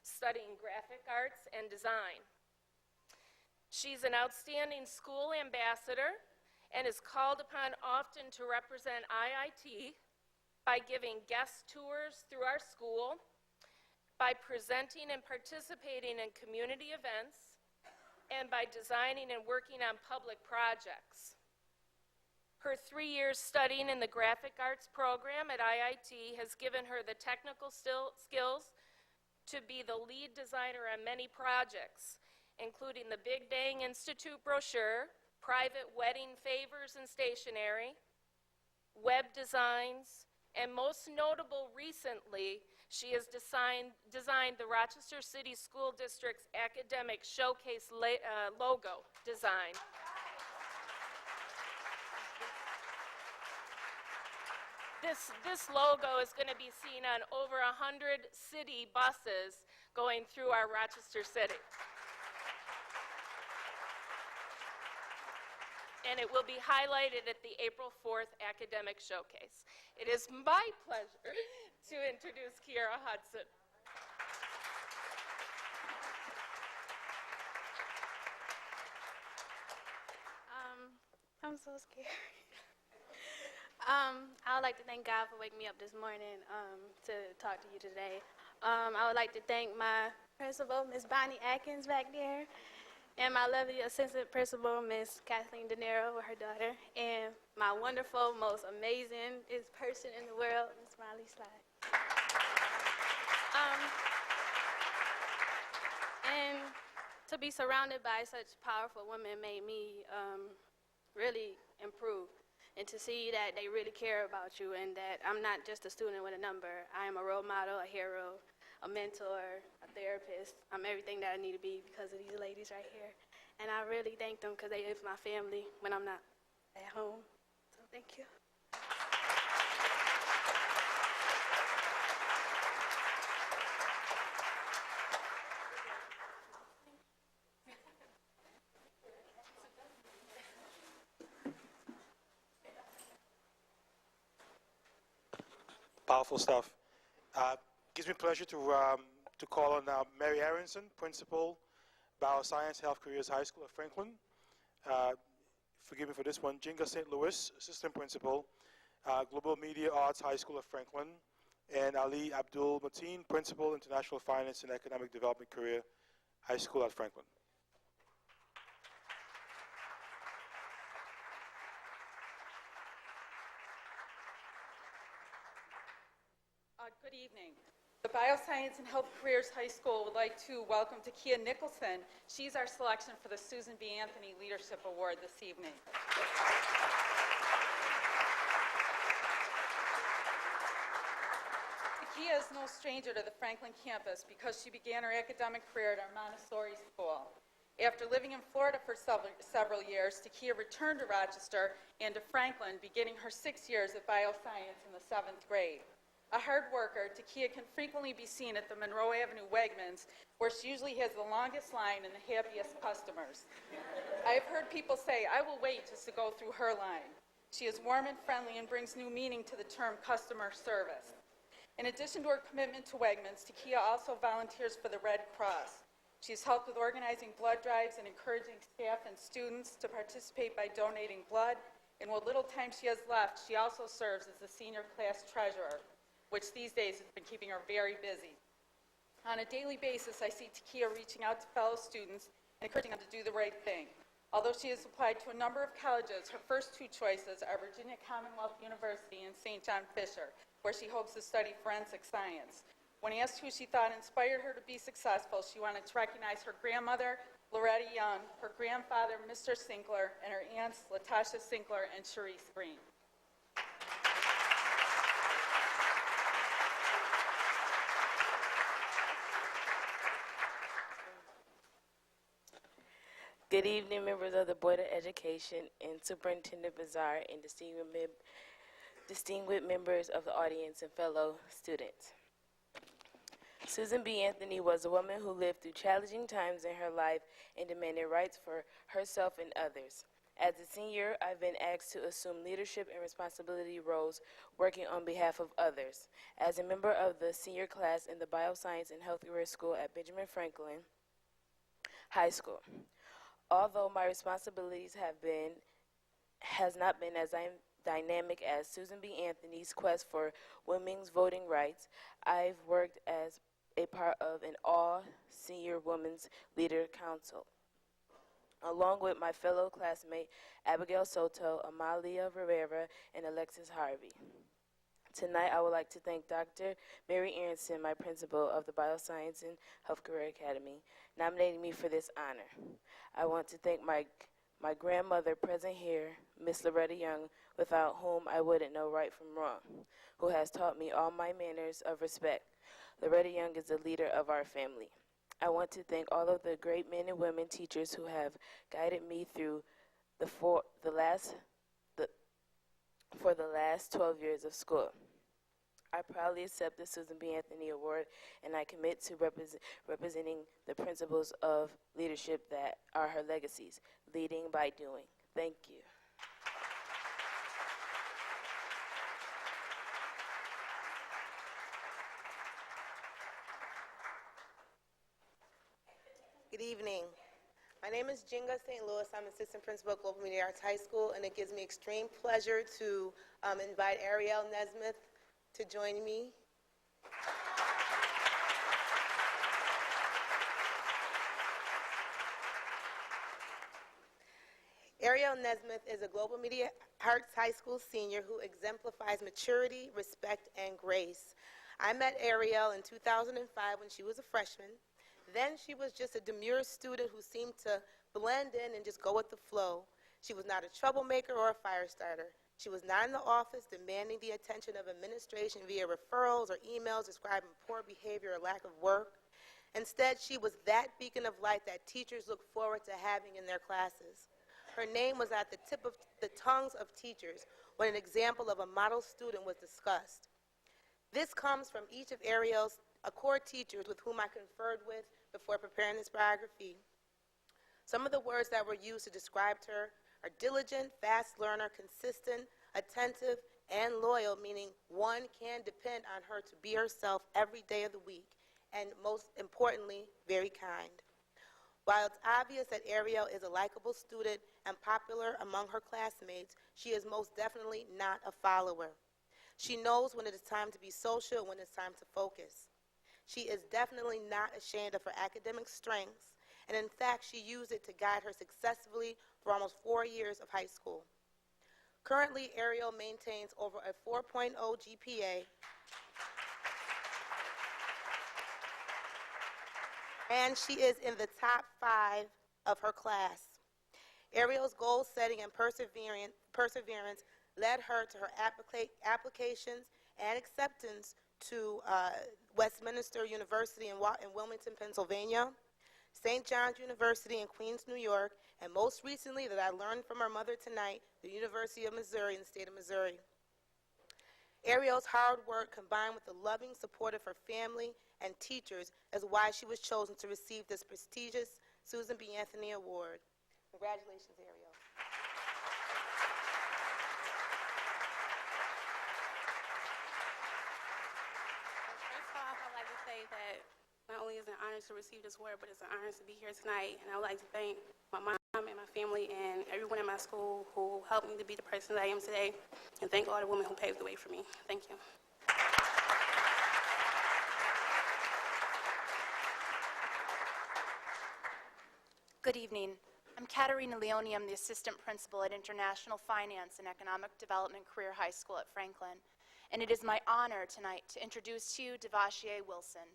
studying graphic arts and design. She's an outstanding school ambassador and is called upon often to represent IIT by giving guest tours through our school, by presenting and participating in community events, and by designing and working on public projects. Her 3 years studying in the graphic arts program at IIT has given her the technical skills to be the lead designer on many projects, including the Big Bang Institute brochure, private wedding favors and stationery, web designs, and most notable recently, she has designed the Rochester City School District's academic showcase logo design. This logo is going to be seen on over 100 city buses going through our Rochester city. And it will be highlighted at the April 4th academic showcase. It is my pleasure to introduce Kira Hudson. I'm so scared. I would like to thank God for waking me up this morning to talk to you today. I would like to thank my principal, Ms. Bonnie Atkins, back there, and my lovely assistant principal, Ms. Kathleen De Niro, with her daughter, and my wonderful, most amazing person in the world, Ms. Molly Schley. And to be surrounded by such powerful women made me really improve. and to see that they really care about you and that I'm not just a student with a number. I am a role model, a hero, a mentor, a therapist. I'm everything that I need to be because of these ladies right here. And I really thank them because they is my family when I'm not at home. So thank you. Powerful stuff. Gives me pleasure to call on Mary Aronson, Principal, Bioscience Health Careers High School at Franklin. Forgive me for this one. Jinga St. Louis, Assistant Principal, Global Media Arts High School at Franklin, and Ali Abdul Mateen, Principal, International Finance and Economic Development Career High School at Franklin. Good evening. The Bioscience and Health Careers High School would like to welcome Takia Nicholson. She's our selection for the Susan B. Anthony Leadership Award this evening. Takia is no stranger to the Franklin campus because she began her academic career at our Montessori school. After living in Florida for several years, Takia returned to Rochester and to Franklin, beginning her 6 years at bioscience in the 7th grade. A hard worker, Takia can frequently be seen at the Monroe Avenue Wegmans, where she usually has the longest line and the happiest customers. I have heard people say, "I will wait just to go through her line." She is warm and friendly and brings new meaning to the term customer service. In addition to her commitment to Wegmans, Takia also volunteers for the Red Cross. She's helped with organizing blood drives and encouraging staff and students to participate by donating blood. And what little time she has left, she also serves as the senior class treasurer, which these days has been keeping her very busy. On a daily basis, I see Takia reaching out to fellow students and encouraging them to do the right thing. Although she has applied to a number of colleges, her first two choices are Virginia Commonwealth University and St. John Fisher, where she hopes to study forensic science. When asked who she thought inspired her to be successful, she wanted to recognize her grandmother, Loretta Young, her grandfather, Mr. Sinkler, and her aunts, Latasha Sinkler and Cherise Green. Good evening, members of the Board of Education and Superintendent Bazar and distinguished members of the audience and fellow students. Susan B. Anthony was a woman who lived through challenging times in her life and demanded rights for herself and others. As a senior, I've been asked to assume leadership and responsibility roles working on behalf of others. As a member of the senior class in the Bioscience and Health Career School at Benjamin Franklin High School. Although my responsibilities has not been as dynamic as Susan B. Anthony's quest for women's voting rights, I've worked as a part of an all-senior women's leader council, along with my fellow classmate Abigail Soto, Amalia Rivera, and Alexis Harvey. Tonight, I would like to thank Dr. Mary Aronson, my principal of the Bioscience and Health Career Academy, nominating me for this honor. I want to thank my grandmother present here, Miss Loretta Young, without whom I wouldn't know right from wrong, who has taught me all my manners of respect. Loretta Young is the leader of our family. I want to thank all of the great men and women teachers who have guided me through for the last 12 years of school. I proudly accept the Susan B. Anthony Award, and I commit to representing the principles of leadership that are her legacies, leading by doing. Thank you. Good evening. My name is Jinga St. Louis. I'm Assistant Principal at Global Media Arts High School, and it gives me extreme pleasure to invite Ariel Nesmith to join me. Ariel Nesmith is a Global Media Arts High School senior who exemplifies maturity, respect, and grace. I met Ariel in 2005 when she was a freshman. Then she was just a demure student who seemed to blend in and just go with the flow. She was not a troublemaker or a fire starter. She was not in the office demanding the attention of administration via referrals or emails describing poor behavior or lack of work. Instead, she was that beacon of light that teachers look forward to having in their classes. Her name was at the tip of the tongues of teachers when an example of a model student was discussed. This comes from each of Ariel's core teachers with whom I conferred with before preparing this biography. Some of the words that were used to describe her are diligent, fast learner, consistent, attentive, and loyal, meaning one can depend on her to be herself every day of the week, and most importantly, very kind. While it's obvious that Ariel is a likable student and popular among her classmates, she is most definitely not a follower. She knows when it is time to be social and when it's time to focus. She is definitely not ashamed of her academic strengths, and in fact, she used it to guide her successfully for almost 4 years of high school. Currently, Ariel maintains over a 4.0 GPA and she is in the top 5 of her class. Ariel's goal setting and perseverance led her to her applications and acceptance to Westminster University in Wilmington, Pennsylvania, St. John's University in Queens, New York, and most recently, that I learned from her mother tonight, the University of Missouri in the state of Missouri. Ariel's hard work combined with the loving support of her family and teachers is why she was chosen to receive this prestigious Susan B. Anthony Award. Congratulations, Ariel. First off, I'd like to say that not only is it an honor to receive this award, but it's an honor to be here tonight. And I would like to thank my mom and my family and everyone in my school who helped me to be the person that I am today. And thank all the women who paved the way for me. Thank you. Good evening. I'm Katerina Leone. I'm the assistant principal at International Finance and Economic Development Career High School at Franklin. And it is my honor tonight to introduce to you Devashier Wilson.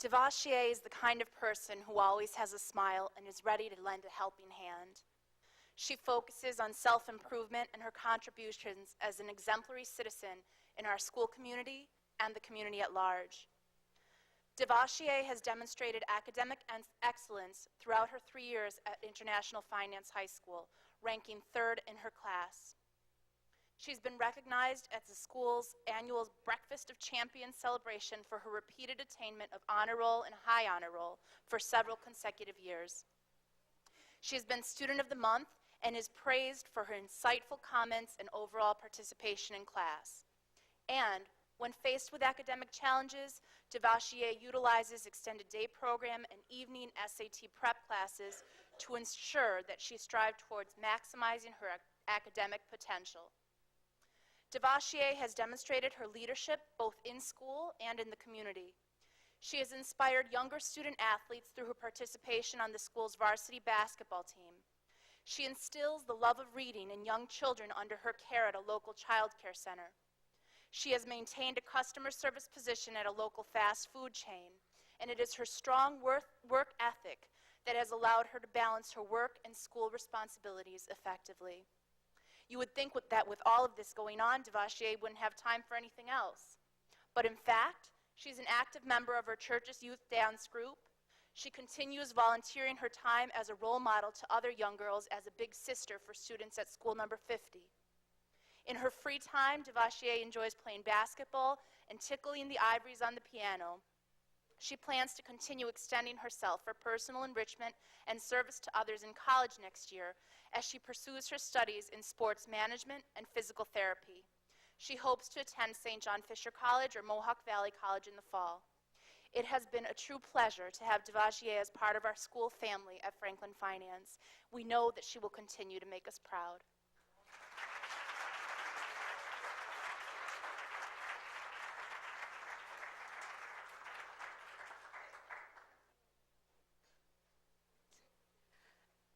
Devashier is the kind of person who always has a smile and is ready to lend a helping hand. She focuses on self-improvement and her contributions as an exemplary citizen in our school community and the community at large. Devashier has demonstrated academic excellence throughout her 3 years at International Finance High School, ranking 3rd in her class. She's been recognized at the school's annual Breakfast of Champions celebration for her repeated attainment of honor roll and high honor roll for several consecutive years. She has been Student of the Month and is praised for her insightful comments and overall participation in class. And when faced with academic challenges, Devashier utilizes extended day program and evening SAT prep classes to ensure that she strives towards maximizing her academic potential. Devashier has demonstrated her leadership both in school and in the community. She has inspired younger student athletes through her participation on the school's varsity basketball team. She instills the love of reading in young children under her care at a local child care center. She has maintained a customer service position at a local fast food chain, and it is her strong work ethic that has allowed her to balance her work and school responsibilities effectively. You would think that with all of this going on, Devashier wouldn't have time for anything else. But in fact, she's an active member of her church's youth dance group. She continues volunteering her time as a role model to other young girls as a big sister for students at school number 50. In her free time, Devashier enjoys playing basketball and tickling the ivories on the piano. She plans to continue extending herself for personal enrichment and service to others in college next year as she pursues her studies in sports management and physical therapy. She hopes to attend St. John Fisher College or Mohawk Valley College in the fall. It has been a true pleasure to have Devashier as part of our school family at Franklin Finance. We know that she will continue to make us proud.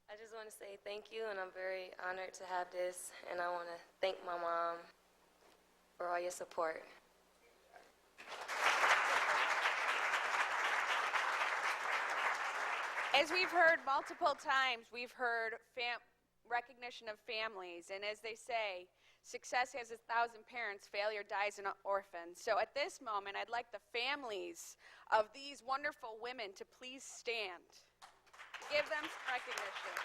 I just want to say thank you, and I'm very honored to have this, and I want to thank my mom for all your support. As we've heard multiple times, we've heard recognition of families, and as they say, success has 1,000 parents, failure dies an orphan. So at this moment, I'd like the families of these wonderful women to please stand. Give them some recognition.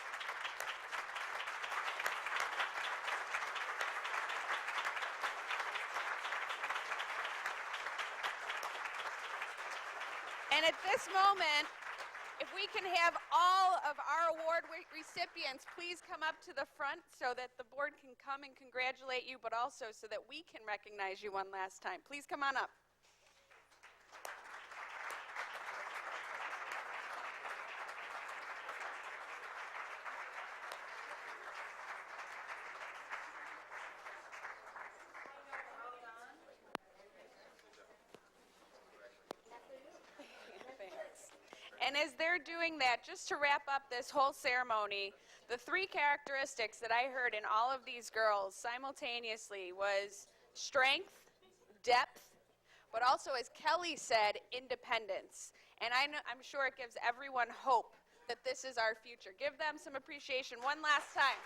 And at this moment, if we can have all of our award recipients please come up to the front so that the board can come and congratulate you, but also so that we can recognize you one last time. Please come on up. And as they're doing that, just to wrap up this whole ceremony, the three characteristics that I heard in all of these girls simultaneously was strength, depth, but also, as Kelly said, independence. And I'm sure it gives everyone hope that this is our future. Give them some appreciation one last time.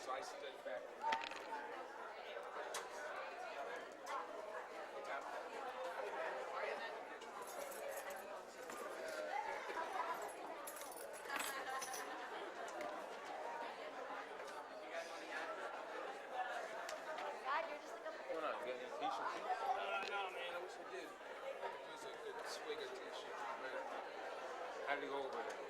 So I stood back. Hold on, you got any t-shirts? No, man, I wish I did. Use a good swig of t-shirt. How did it go over there?